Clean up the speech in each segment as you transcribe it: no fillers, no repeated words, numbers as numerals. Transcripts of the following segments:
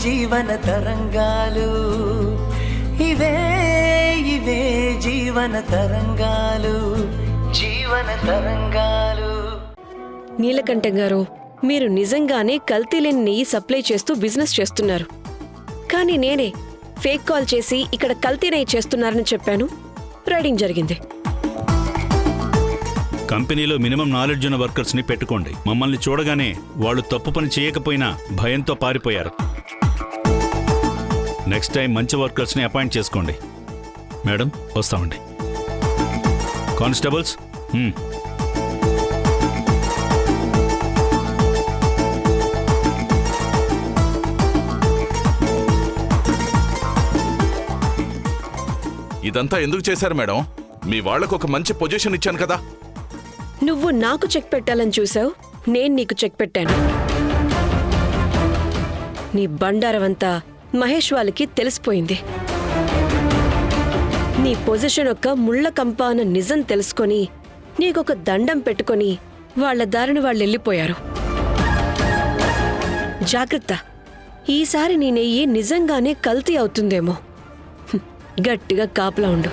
జీవన తరంగాలు, ఇవే ఇవే జీవన తరంగాలు, జీవన తరంగాలు. నీలకంఠం గారు, మీరు నిజంగానే కల్తీ లేని నెయ్యి సప్లై చేస్తూ బిజినెస్ చేస్తున్నారు. కానీ నేనే ఫేక్ కాల్ చేసి ఇక్కడ కల్తీ నెయ్యి చేస్తున్నారని చెప్పాను. రైడింగ్ జరిగింది. కంపెనీలో మినిమం నాలెడ్జ్ ఉన్న వర్కర్స్ని పెట్టుకోండి. మమ్మల్ని చూడగానే వాళ్ళు తప్పు పని చేయకపోయినా భయంతో పారిపోయారు. నెక్స్ట్ టైం మంచి వర్కర్స్ని అపాయింట్ చేసుకోండి. మేడం, వస్తామండి. కానిస్టేబుల్స్, ఇదంతా ఎందుకు చేశారు మేడం? మీ వాళ్లకు ఒక మంచి పొజిషన్ ఇచ్చాను కదా. నువ్వు నాకు చెక్ పెట్టాలని చూసావు, నేను నీకు చెక్ పెట్టాను. నీ బండారవంతా మహేష్ వాళ్ళకి తెలిసిపోయింది. నీ పొజిషన్ యొక్క ముళ్ళ కంప అన్న నిజం తెలుసుకొని నీకొక దండం పెట్టుకొని వాళ్ల దారిని వాళ్ళు వెళ్ళిపోయారు. జాగ్రత్త, ఈసారి నీ నెయ్యి నిజంగానే కల్తీ అవుతుందేమో. గట్టిగా కాపలా ఉండు.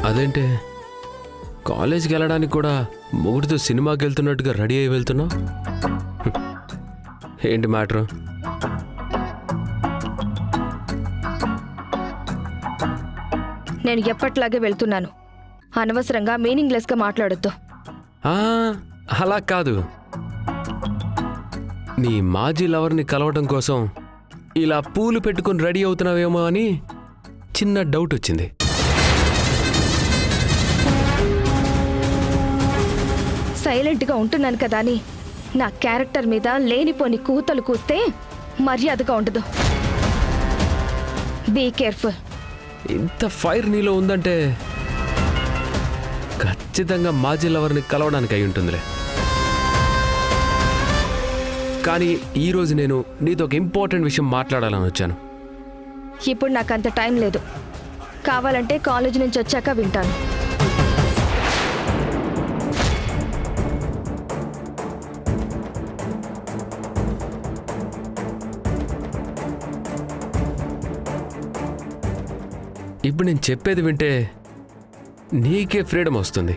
అదేంటే, కాలేజీకి వెళ్ళడానికి కూడా మొగుడితో సినిమాకి వెళ్తున్నట్టుగా రెడీ అయి వెళ్తున్నావు? ఏంటి మ్యాటరు? నేను ఎప్పట్లాగే వెళ్తున్నాను. అనవసరంగా మీనింగ్లెస్గా మాట్లాడొద్దు. అలా కాదు, నీ మాజీ లవర్ని కలవడం కోసం ఇలా పూలు పెట్టుకుని రెడీ అవుతున్నావేమో అని చిన్న డౌట్ వచ్చింది. సైలెంట్గా ఉంటున్నాను కదా అని నా క్యారెక్టర్ మీద లేనిపోని కూతలు కూస్తే మర్యాదగా ఉండదు. Be careful. ఇంత ఫైర్ నీలో ఉందంటే ఖచ్చితంగా మాజీ లవర్ని కలవడానికి అయి ఉంటుందిలే. కానీ ఈరోజు నేను నీతో ఒక ఇంపార్టెంట్ విషయం మాట్లాడాలని వచ్చాను. ఇప్పుడు నాకు అంత టైం లేదు. కావాలంటే కాలేజ్ నుంచి వచ్చాక వింటాను. ఇప్పుడు నేను చెప్పేది వింటే నీకే ఫ్రీడమ్ వస్తుంది.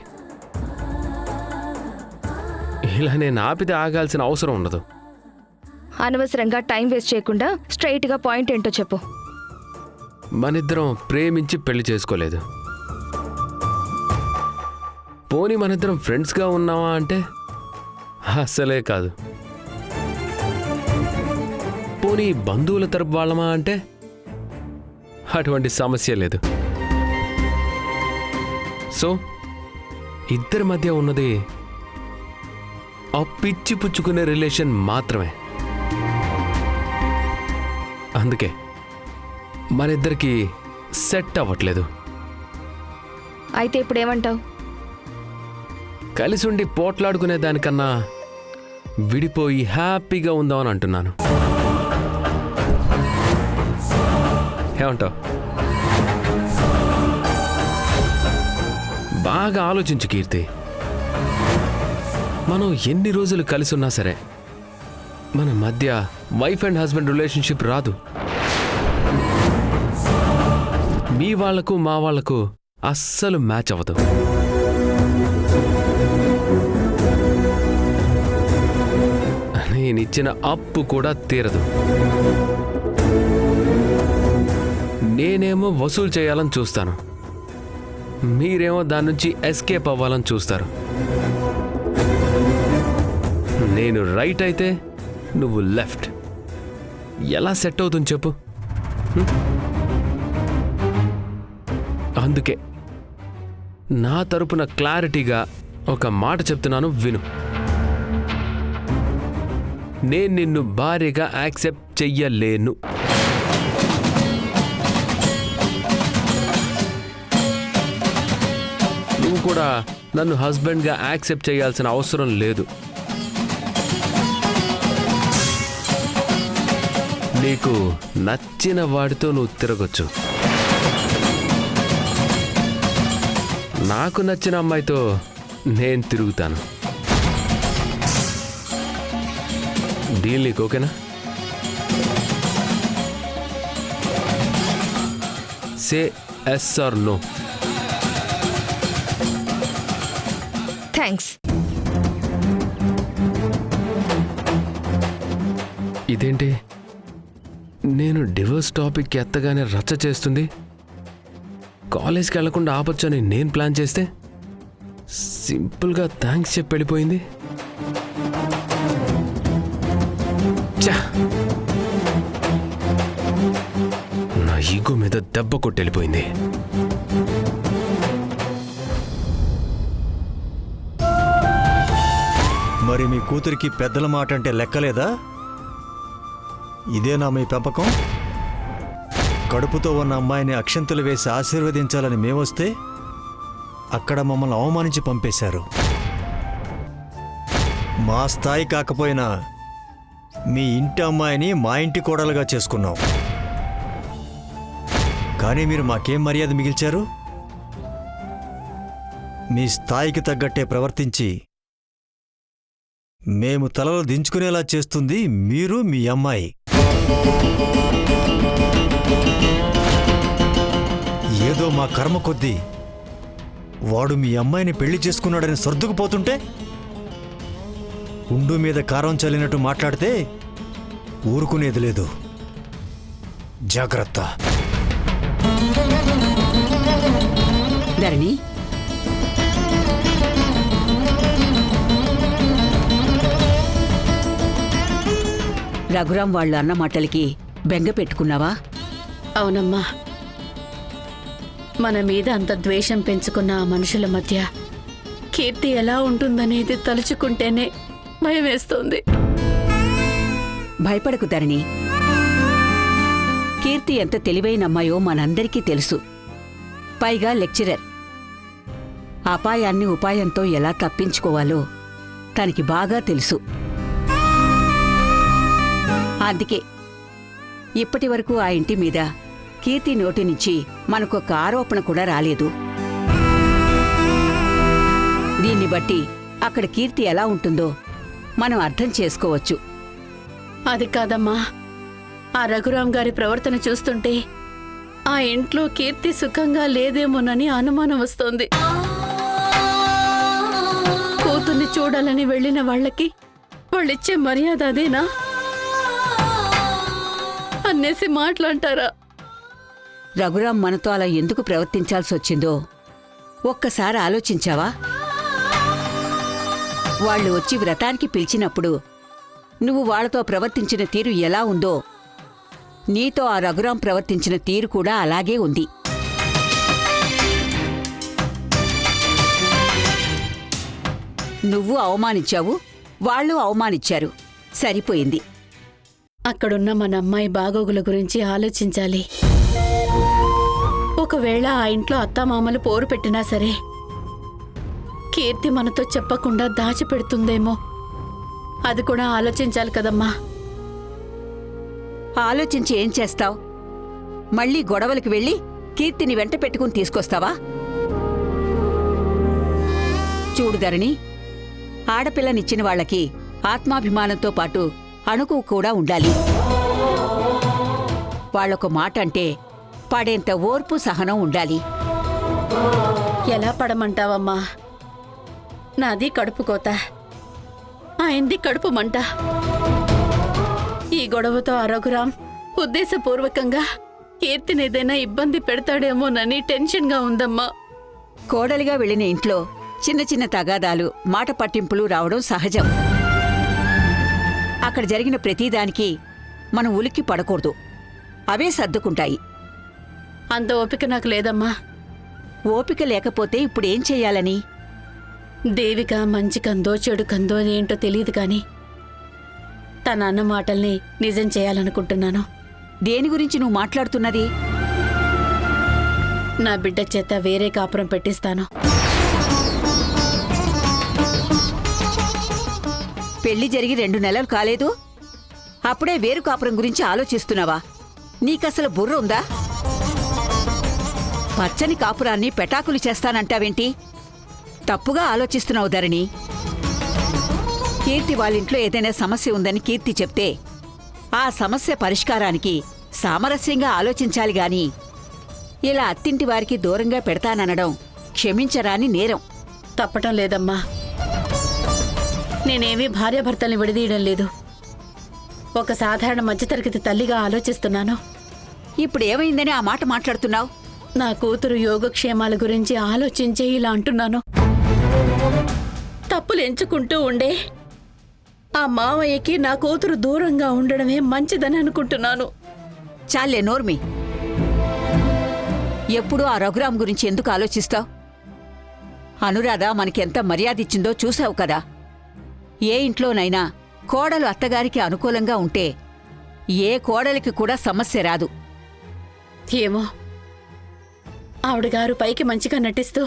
ఇలా నేను ఆపితే ఆగాల్సిన అవసరం ఉండదు. అనవసరంగా టైం వేస్ట్ చేయకుండా స్ట్రైట్గా పాయింట్ ఏంటో చెప్పు. మనిద్దరం ప్రేమించి పెళ్లి చేసుకోలేదు. పోనీ మనిద్దరం ఫ్రెండ్స్గా ఉన్నావా అంటే అస్సలే కాదు. పోనీ బంధువుల తరపు వాళ్ళమా అంటే అటువంటి సమస్య లేదు. సో ఇద్దరి మధ్య ఉన్నది ఆ పిచ్చి పుచ్చుకునే రిలేషన్ మాత్రమే. అందుకే మనిద్దరికి సెట్ అవ్వట్లేదు. అయితే ఇప్పుడు ఏమంటావు? కలిసి ఉండి పోట్లాడుకునే దానికన్నా విడిపోయి హ్యాపీగా ఉందామని అంటున్నాను. ఏమంటావు? బాగా ఆలోచించు కీర్తి. మనం ఎన్ని రోజులు కలిసి ఉన్నా సరే మన మధ్య వైఫ్ అండ్ హస్బెండ్ రిలేషన్షిప్ రాదు. మీ వాళ్లకు మా వాళ్లకు అస్సలు మ్యాచ్ అవ్వదు. నేనిచ్చిన అప్పు కూడా తీరదు. నేనేమో వసూలు చేయాలని చూస్తాను, మీరేమో దాని నుంచి ఎస్కేప్ అవ్వాలని చూస్తారు. నేను రైట్ అయితే నువ్వు లెఫ్ట్. ఎలా సెట్ అవుతుంది చెప్పు? అందుకే నా తరపున క్లారిటీగా ఒక మాట చెప్తున్నాను, విను. నేను నిన్ను భార్యగా యాక్సెప్ట్ చెయ్యలేను. నువ్వు కూడా నన్ను హస్బెండ్గా యాక్సెప్ట్ చేయాల్సిన అవసరం లేదు. నీకు నచ్చిన వాడితో నువ్వు తిరగొచ్చు, నాకు నచ్చిన అమ్మాయితో నేను తిరుగుతాను. డీల్ నీకు ఓకేనా? Say yes or no. Thanks. ఇదేంటి, నేను డివోర్స్ టాపిక్ ఎత్తగానే రచ్చ చేస్తుంది. కాలేజ్కి వెళ్లకుండా ఆపొచ్చని నేను ప్లాన్ చేస్తే సింపుల్గా థ్యాంక్స్ చెప్పి వెళ్ళిపోయింది. ఛా! నా ఈగో మీద దెబ్బ కొట్టి వెళ్ళిపోయింది. మరి మీ కూతురికి పెద్దల మాట అంటే లెక్కలేదా? ఇదేనా మీ పెంపకం? కడుపుతో ఉన్న అమ్మాయిని అక్షంతలు వేసి ఆశీర్వదించాలని మేమొస్తే అక్కడ మమ్మల్ని అవమానించి పంపేశారు. మా స్థాయి కాకపోయినా మీ ఇంటి అమ్మాయిని మా ఇంటి కోడలుగా చేసుకున్నాం. కానీ మీరు మాకేం మర్యాద మిగిల్చారు? మీ స్థాయికి తగ్గట్టే ప్రవర్తించి మేము తలలు దించుకునేలా చేస్తుంది మీరు, మీ అమ్మాయి. ఏదో మా కర్మ కొద్దీ వాడు మీ అమ్మాయిని పెళ్లి చేసుకున్నాడని సర్దుకుపోతుంటే ఉండు మీద కారం చల్లినట్టు మాట్లాడితే ఊరుకునేది లేదు. జాగ్రత్త. ధరణి, రఘురాం వాళ్ళు అన్న మాటలకి బెంగ పెట్టుకున్నావా? అవునమ్మా, మన మీద అంత ద్వేషం పెంచుకున్న ఆ మనుషుల మధ్య కీర్తి ఎలా ఉంటుందనేది తలుచుకుంటేనే భయం వేస్తోంది. భయపడకు ధరణి. కీర్తి ఎంత తెలివైన అమ్మాయో మనందరికీ తెలుసు. పైగా లెక్చరర్. అపాయాన్ని ఉపాయంతో ఎలా తప్పించుకోవాలో తనకి బాగా తెలుసు. అందుకే ఇప్పటివరకు ఆ ఇంటి మీద కీర్తి నోటి నుంచి మనకొక ఆరోపణ కూడా రాలేదు. దీన్ని బట్టి అక్కడ కీర్తి ఎలా ఉంటుందో మనం అర్థం చేసుకోవచ్చు. అది కాదమ్మా, ఆ రఘురాం గారి ప్రవర్తన చూస్తుంటే ఆ ఇంట్లో కీర్తి సుఖంగా లేదేమోనని అనుమానం వస్తోంది. కూతుర్ని చూడాలని వెళ్ళిన వాళ్ళకి వాళ్ళిచ్చే మర్యాద అదేనా అన్నేసి మాట్లాంటారా? రఘురాం మనతో అలా ఎందుకు ప్రవర్తించాల్సొచ్చిందో ఒక్కసారి ఆలోచించావా? వాళ్ళు వచ్చి వ్రతానికి పిలిచినప్పుడు నువ్వు వాళ్లతో ప్రవర్తించిన తీరు ఎలా ఉందో నీతో ఆ రఘురాం ప్రవర్తించిన తీరు కూడా అలాగే ఉంది. నువ్వు అవమానించావు, వాళ్ళు అవమానించారు. సరిపోయింది. అక్కడున్న మన అమ్మాయి బాగోగుల గురించి ఆలోచించాలి. ఒకవేళ ఆ ఇంట్లో అత్తామామలు పోరు పెట్టినా సరే కీర్తి మనతో చెప్పకుండా దాచిపెడుతుందేమో, అది కూడా ఆలోచించాలి కదమ్మా. ఆలోచించి ఏం చేస్తావ్? మళ్ళీ గొడవలకు వెళ్ళి కీర్తిని వెంట పెట్టుకుని తీసుకొస్తావా? చూడు ధరణి, ఆడపిల్లనిచ్చిన వాళ్ళకి ఆత్మాభిమానంతో పాటు అణుకువ కూడా ఉండాలి. వాళ్ళొక మాట అంటే పడేంత ఓర్పు సహనం ఉండాలి. ఎలా పడమంటావమ్మా? నాది కడుపు కోత, ఆయనది కడుపు మంట. గొడవతో ఆ రఘురాం ఉద్దేశపూర్వకంగా కీర్తిని ఏదైనా ఇబ్బంది పెడతాడేమోనని టెన్షన్గా ఉందమ్మా. కోడలిగా వెళ్ళిన ఇంట్లో చిన్న చిన్న తగాదాలు, మాట పట్టింపులు రావడం సహజం. అక్కడ జరిగిన ప్రతిదానికి మనం ఉలిక్కి పడకూడదు. అవే సర్దుకుంటాయి. అంత ఓపిక నాకు లేదమ్మా. ఓపిక లేకపోతే ఇప్పుడేం చెయ్యాలని? దేవిక మంచి కందో చెడు కందో ఏంటో తెలియదు కానీ తన అన్న మాటల్ని నిజం చేయాలనుకుంటున్నాను. దేని గురించి నువ్వు మాట్లాడుతున్నది? నా బిడ్డ చేత వేరే కాపురం పెట్టిస్తాను. పెళ్లి జరిగి 2 నెలలు కాలేదు, అప్పుడే వేరు కాపురం గురించి ఆలోచిస్తున్నావా? నీకసలు బుర్ర ఉందా? పచ్చని కాపురాన్ని పెటాకులు చేస్తానంటావేంటి? తప్పుగా ఆలోచిస్తున్నావు ధరణి. కీర్తి వాళ్ళింట్లో ఏదైనా సమస్య ఉందని కీర్తి చెప్తే ఆ సమస్య పరిష్కారానికి సామరస్యంగా ఆలోచించాలి గాని ఇలా అత్తింటి వారికి దూరంగా పెడతాననడం క్షమించరాని నేరం. తప్పటం లేదమ్మా. నేనేమీ భార్యాభర్తల్ని విడదీయడం లేదు. ఒక సాధారణ మధ్యతరగతి తల్లిగా ఆలోచిస్తున్నాను. ఇప్పుడేమైందని ఆ మాట మాట్లాడుతున్నావు? నా కూతురు యోగక్షేమాల గురించి ఆలోచించే ఇలా అంటున్నాను. తప్పులు ఎంచుకుంటూ ఉండే ఆ మావయ్యకి నా కూతురు దూరంగా ఉండడమే మంచిదని అనుకుంటున్నాను. చాలే నోర్మి. ఎప్పుడూ ఆ రఘురాం గురించి ఎందుకు ఆలోచిస్తావు? అనురాధ మనకెంత మర్యాదిచ్చిందో చూశావు కదా. ఏ ఇంట్లోనైనా కోడలు అత్తగారికి అనుకూలంగా ఉంటే ఏ కోడలికి కూడా సమస్య రాదు. ఏమో ఆవిడగారు పైకి మంచిగా నటిస్తూ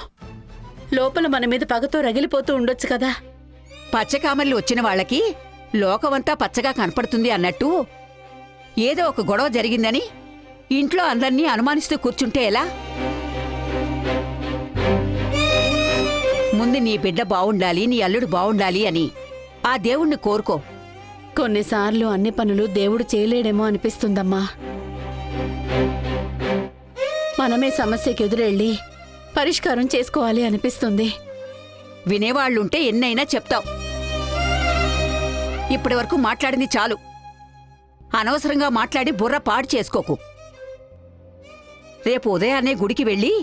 లోపల మన మీద పగతో రగిలిపోతూ ఉండొచ్చు కదా. పచ్చకామర్లు వచ్చిన వాళ్ళకి లోకమంతా పచ్చగా కనపడుతుంది అన్నట్టు ఏదో ఒక గొడవ జరిగిందని ఇంట్లో అందర్నీ అనుమానిస్తూ కూర్చుంటే ఎలా? ముందు నీ బిడ్డ బావుండాలి, నీ అల్లుడు బావుండాలి అని ఆ దేవుణ్ణి కోరుకో. కొన్నిసార్లు అన్ని పనులు దేవుడు చేయలేడేమో అనిపిస్తుందమ్మా. మనమే సమస్యకి ఎదురెళ్ళి పరిష్కారం చేసుకోవాలి అనిపిస్తుంది. వినేవాళ్లుంటే ఎన్నైనా చెప్తావు. ఇప్పటివరకు మాట్లాడింది చాలు. అనవసరంగా మాట్లాడి బుర్ర పాడు చేసుకోకు. రేపు ఉదయాన్నే గుడికి వెళ్ళి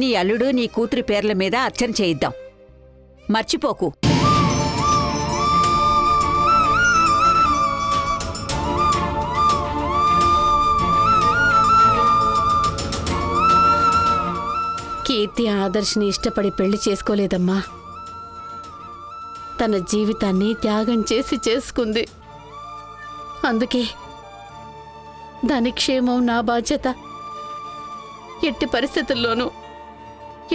నీ అల్లుడు నీ కూతురి పేర్ల మీద అర్చన చేయిద్దాం. మర్చిపోకు. కీర్తి ఆదర్శని ఇష్టపడి పెళ్లి చేసుకోలేదమ్మా. తన జీవితాన్ని త్యాగం చేసి చేసుకుంది. అందుకే దాని క్షేమం నా బాధ్యత. ఎట్టి పరిస్థితుల్లోనూ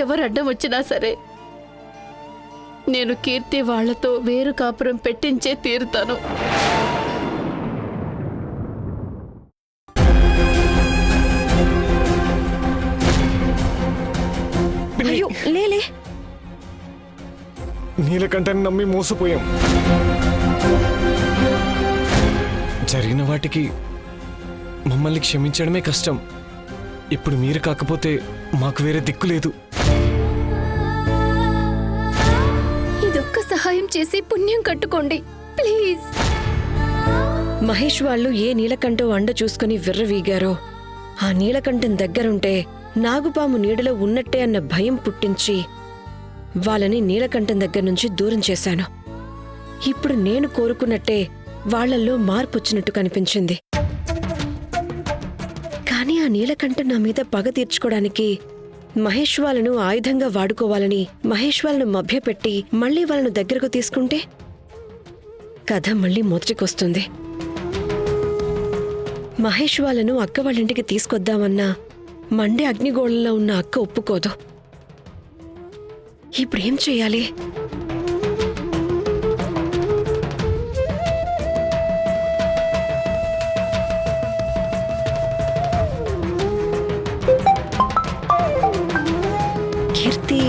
ఎవరు అడ్డం వచ్చినా సరే నేను కీర్తి వాళ్లతో వేరు కాపురం పెట్టించే తీరుతాను. అయ్యో లేలే. నీలకంఠని నమ్మి మోసపోయాం. జరిగిన వాటికి మమ్మల్ని క్షమించడమే కష్టం. ఇప్పుడు మీరు కాకపోతే మాకు వేరే దిక్కు లేదు. ఇదొక్క సహాయం చేసి పుణ్యం కట్టుకోండి ప్లీజ్. మహేష్ వాళ్ళు ఏ నీలకంఠం అండ చూసుకుని విర్రవీగారో ఆ నీలకంఠం దగ్గరుంటే నాగుపాము నీడలో ఉన్నట్టే అన్న భయం పుట్టించి వాళ్ళని నీలకంఠం దగ్గర నుంచి దూరం చేశాను. ఇప్పుడు నేను కోరుకున్నట్టే వాళ్లల్లో మార్పొచ్చినట్టు కనిపించింది. కానీ ఆ నీలకంఠం నా మీద పగ తీర్చుకోవడానికి మహేష్ వాళ్ళను ఆయుధంగా వాడుకోవాలని మహేష్ వాళ్ళను మభ్యపెట్టి మళ్లీ వాళ్ళను దగ్గరకు తీసుకుంటే కథ మళ్లీ మొదటికొస్తుంది. మహేష్ వాళ్ళను అక్క వాళ్ళింటికి తీసుకొద్దామన్నా మండే అగ్నిగోళంలో ఉన్న అక్క ఒప్పుకోదు. ఇప్పుడేం చెయ్యాలి? కీర్తి.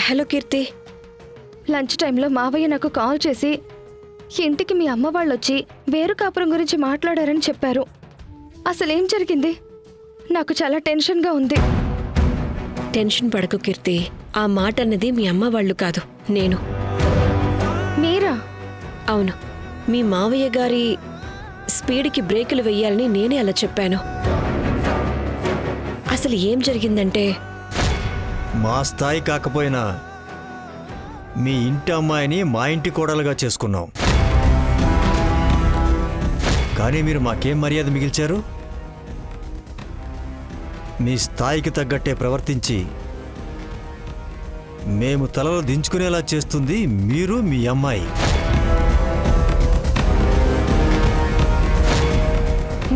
హలో కీర్తి. లంచ్ టైంలో మావయ్య నాకు కాల్ చేసి ఇంటికి మీ అమ్మ వాళ్ళొచ్చి వేరు కాపురం గురించి మాట్లాడారని చెప్పారు. అసలేం జరిగింది? నాకు చాలా టెన్షన్గా ఉంది. టెన్షన్ పడకు కీర్తి. ఆ మాట అన్నది మీ అమ్మ వాళ్ళు కాదు, నేను. మీరా? అవును, మీ మావయ్య గారి స్పీడ్కి బ్రేకులు వెయ్యాలని నేనే అలా చెప్పాను. అసలు ఏం జరిగిందంటే, మా స్థాయి కాకపోయినా మీ ఇంటి అమ్మాయిని మా ఇంటి కోడలుగా చేసుకున్నాం. కానీ మీరు మాకేం మర్యాద మిగిల్చారు? మీ స్థాయికి తగ్గట్టే ప్రవర్తించి మేము తలలో దించుకునేలా చేస్తుంది మీరు, మీ అమ్మాయి.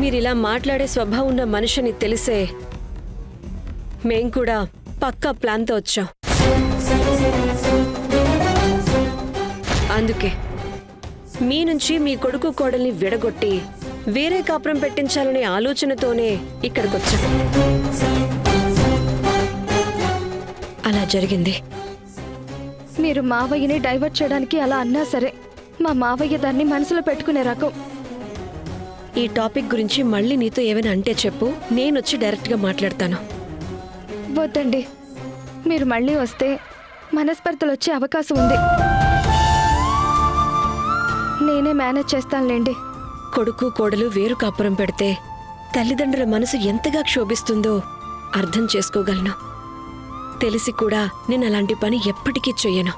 మీరిలా మాట్లాడే స్వభావం ఉన్న మనిషిని తెలిసే మేం కూడా పక్కా ప్లాన్తో వచ్చాం. అందుకే మీ నుంచి మీ కొడుకు కోడల్ని విడగొట్టి వేరే కాపురం పెట్టించాలనే ఆలోచనతోనే ఇక్కడికొచ్చాం. అలా జరిగింది. మీరు మావయ్యని డైవర్ట్ చేయడానికి అలా అన్నా సరే, మా మావయ్య దాన్ని మనసులో పెట్టుకునే రకం. ఈ టాపిక్ గురించి మళ్ళీ నీతో ఏమైనా అంటే చెప్పు, నేనొచ్చి డైరెక్ట్గా మాట్లాడతాను. వద్దండి, మీరు మళ్ళీ వస్తే మనస్పర్ధలు వచ్చే అవకాశం ఉంది. నేనే మేనేజ్ చేస్తానులేండి. కొడుకు కోడలు వేరు కాపురం పెడితే తల్లిదండ్రుల మనసు ఎంతగా క్షోభిస్తుందో అర్థం చేసుకోగలను. తెలిసి కూడా నేను అలాంటి పని ఎప్పటికీ చెయ్యను.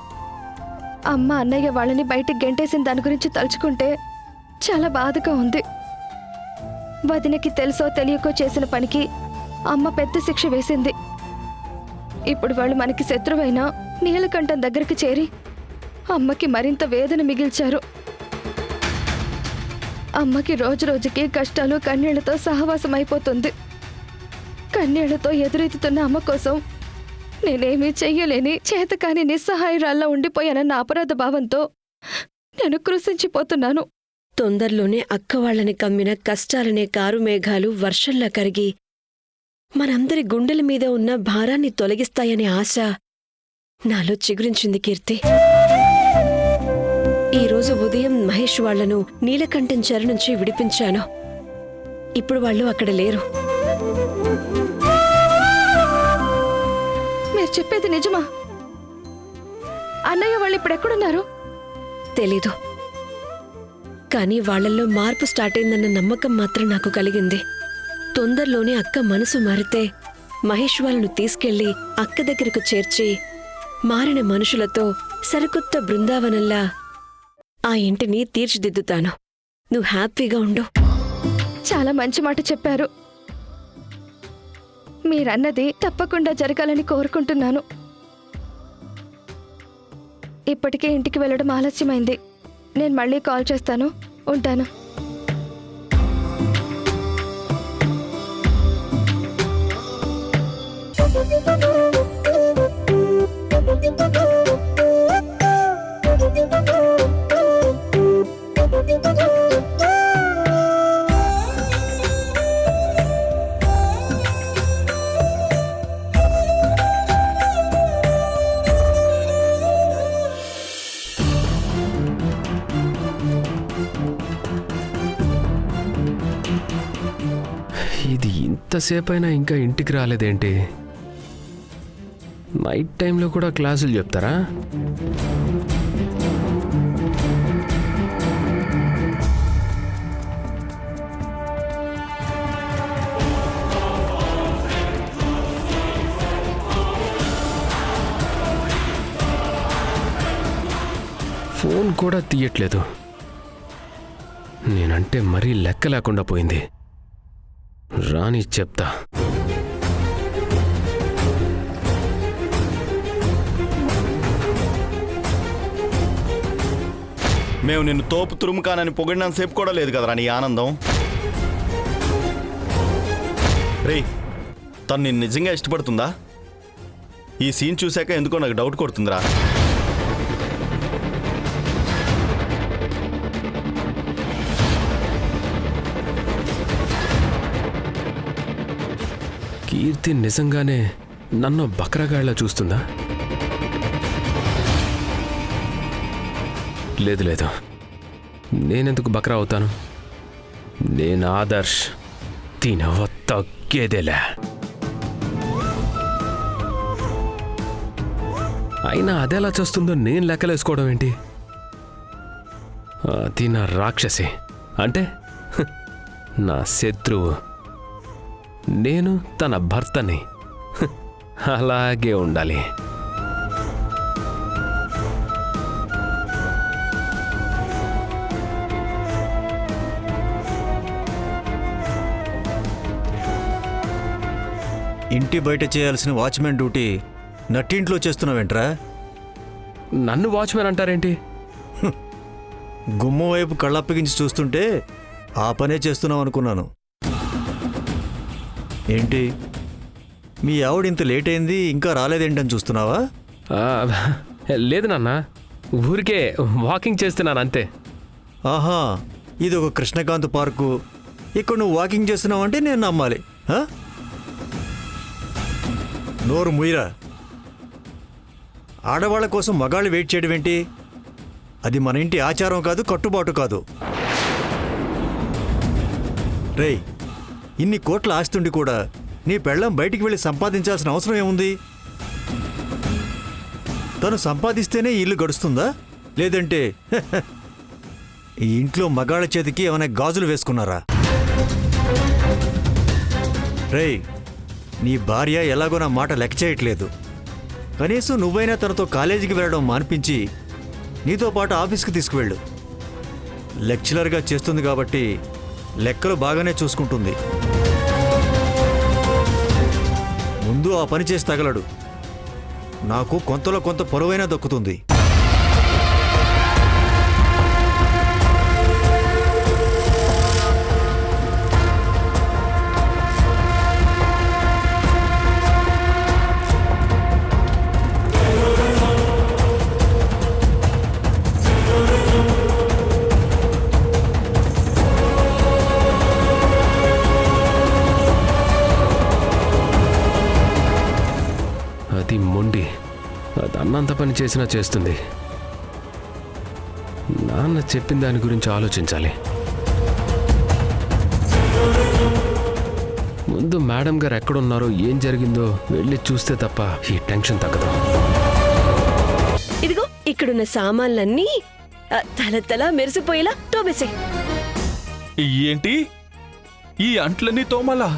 అమ్మ అన్నయ్య వాళ్ళని బయటికి గెంటేసిన దాని గురించి తలుచుకుంటే చాలా బాధగా ఉంది. వదినకి తెలుసో తెలియకో చేసిన పనికి అమ్మ పెద్ద శిక్ష వేసింది. ఇప్పుడు వాళ్ళు మనకి శత్రువైనా నీలకంఠం దగ్గరికి చేరి అమ్మకి మరింత వేదన మిగిల్చారు. అమ్మకి రోజు రోజుకి కష్టాలు కన్నీళ్లతో సహవాసం అయిపోతుంది. కన్నీళ్లతో ఎదురెత్తుతున్న అమ్మ కోసం నేనేమీ చెయ్యలేని చేతకాని నిస్సహాయురాల్లా ఉండిపోయానన్న అపరాధ భావంతో నేను కృషించిపోతున్నాను. తొందరలోనే అక్క వాళ్ళని కమ్మిన కష్టాలనే కారు మేఘాలు వర్షంలా కరిగి మనందరి గుండెల మీద ఉన్న భారాన్ని తొలగిస్తాయనే ఆశ నాలో చిగురించింది కీర్తి. ఈరోజు ఉదయం మహేష్ వాళ్లను నీలకంఠం చెర నుంచి విడిపించాను. ఇప్పుడు వాళ్ళు అక్కడ లేరు. మీరు చెప్పేది నిజమా? అన్నయ్య వాళ్ళు ఇప్పుడు ఎక్కడున్నారు? తెలీదు, కానీ వాళ్లల్లో మార్పు స్టార్ట్ అయిందన్న నమ్మకం మాత్రం నాకు కలిగింది. తొందరలోనే అక్క మనసు మారితే మహేష్ వాళ్ళను తీసుకెళ్లి అక్క దగ్గరకు చేర్చి మారిన మనుషులతో సరికొత్త బృందావనంలా ఆ ఇంటిని తీర్చిదిద్దుతాను. నువ్వు హ్యాపీగా ఉండు. చాలా మంచి మాట చెప్పారు. మీరన్నది తప్పకుండా జరగాలని కోరుకుంటున్నాను. ఇప్పటికే ఇంటికి వెళ్ళడం ఆలస్యమైంది. నేను మళ్ళీ కాల్ చేస్తాను. ఉంటాను. ఇది ఇంతసేపైనా ఇంకా ఇంటికి రాలేదేంటి? నైట్ టైంలో కూడా క్లాసులు చెప్తారా? ఫోన్ కూడా తీయట్లేదు. నేనంటే మరీ లెక్క లేకుండా పోయింది. రాని చెప్తా. మేము నిన్ను తోపు తురుముకానని పొగిడినంతసేపు కూడా లేదు కదరా నీ ఆనందం. రే, తను నిన్ను నిజంగా ఇష్టపడుతుందా? ఈ సీన్ చూశాక ఎందుకో నాకు డౌట్ కొడుతుందిరా. కీర్తి నిజంగానే నన్ను బకరగాళ్ళ చూస్తుందా? లేదు లేదు, నేనెందుకు బకరా అవుతాను? నేను ఆదర్శ్ తినవ తగ్గేదేలే. అయినా అదెలా చేస్తుందో నేను లెక్కలేసుకోవడం ఏంటి? అది నా రాక్షసి అంటే నా శత్రువు. నేను తన భర్తని. అలాగే ఉండాలి. ఇంటి బయట చేయాల్సిన వాచ్మెన్ డ్యూటీ నట్టింట్లో చేస్తున్నావేంట్రా? నన్ను వాచ్మెన్ అంటారేంటి? గుమ్మం వైపు కళ్ళప్పగించి చూస్తుంటే ఆ పనే చేస్తున్నావు అనుకున్నాను. ఏంటి మీ ఆవిడ ఇంత లేట్ అయింది ఇంకా రాలేదేంటని చూస్తున్నావా? ఆ, లేదు నాన్న, ఊరికే వాకింగ్ చేస్తున్నాను అంతే. ఆహా, ఇది ఒక కృష్ణకాంత్ పార్కు. ఇక్కడ నువ్వు వాకింగ్ చేస్తున్నావంటే నేను నమ్మాలి. ఆ? నోరు ముయిరా. ఆడవాళ్ల కోసం మగాళ్ళు వెయిట్ చేయడం ఏంటి? అది మన ఇంటి ఆచారం కాదు, కట్టుబాటు కాదు. రేయ్, ఇన్ని కోట్ల ఆస్తుండి కూడా నీ పెళ్ళం బయటికి వెళ్ళి సంపాదించాల్సిన అవసరం ఏముంది? తను సంపాదిస్తేనే ఈ ఇల్లు గడుస్తుందా? లేదంటే ఈ ఇంట్లో మగాళ్ళ చేతికి ఏమైనా గాజులు వేసుకున్నారా? రేయ్, నీ భార్య ఎలాగో నా మాట లెక్క చేయట్లేదు. కనీసం నువ్వైనా తనతో కాలేజీకి వెళ్ళడం మాన్పించి నీతో పాటు ఆఫీస్కి తీసుకువెళ్ళు. లెక్చరర్గా చేస్తుంది కాబట్టి లెక్కలు బాగానే చూసుకుంటుంది. ముందు ఆ పని చేసి తగలడు. నాకు కొంతలో కొంత పొరవైనా దక్కుతుంది. అది మొండి. అది అన్నంత పని చేసినా చేస్తుంది. నాన్న చెప్పిన దాని గురించి ఆలోచించాలి. ముందు మేడం గారు ఎక్కడున్నారో ఏం జరిగిందో వెళ్ళి చూస్తే తప్ప ఈ టెన్షన్ తగ్గదు. ఇదిగో ఇక్కడున్న సామాన్లన్నీ తల తల మెరిసిపోయేలా తోమేసే. ఏంటి ఈ అంట్లన్నీ తోమలా?